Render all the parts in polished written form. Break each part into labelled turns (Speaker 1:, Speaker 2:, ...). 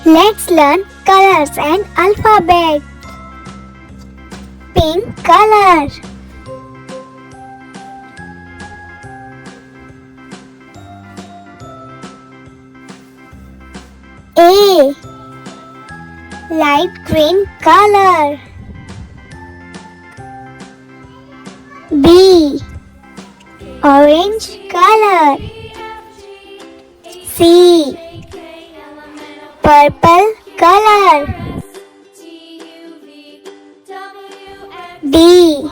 Speaker 1: Let's learn colors and alphabet. Pink color. A. Light green color. B. Orange color. C. Purple color. D.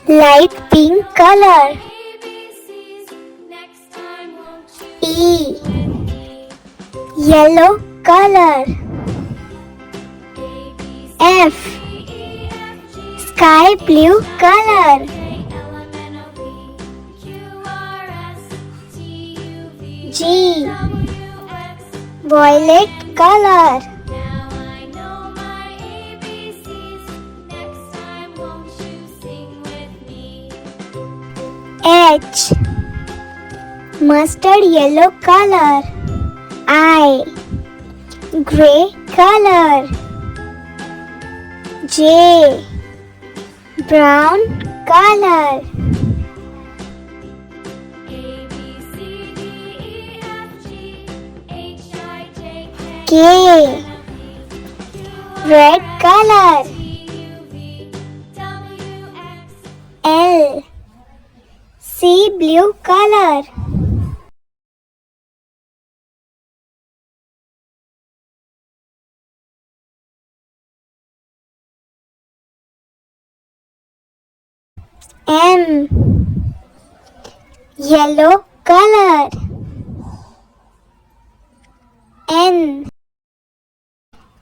Speaker 1: Light pink color. E. Yellow color. F. Sky blue color. G. Violet color. H. Mustard yellow color. I. Gray color. J. Brown color. K. Red color. L. Sea blue color. M. Yellow color. N.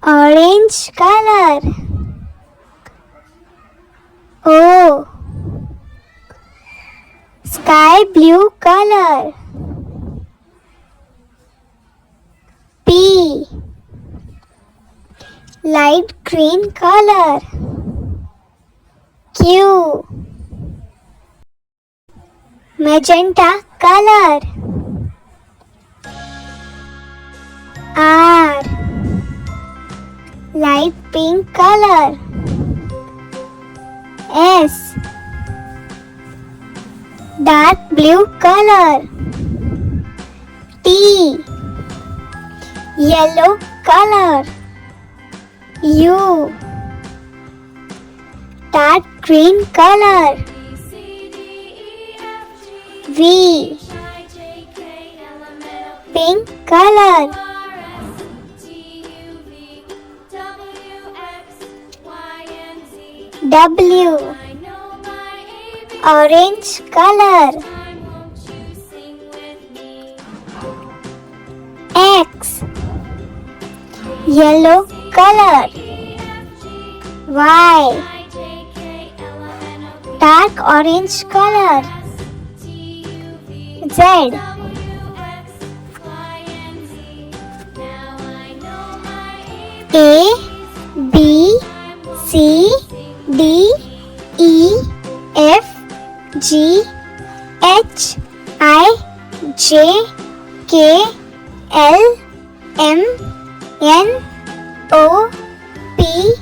Speaker 1: Orange color. O. Sky blue color. P. Light green color. Q. Magenta color. R. Light pink color. S. Dark blue color. T. Yellow color. U. Dark green color. V. Pink color. W. Orange color. X. Yellow color. Y. Dark orange color. Z. A, B, C, D, E, F, G, H, I, J, K, L, M, N, O, P,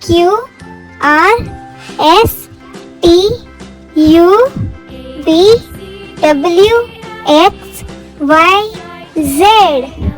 Speaker 1: Q, R, S, T, U, V, W, X, Y, Z.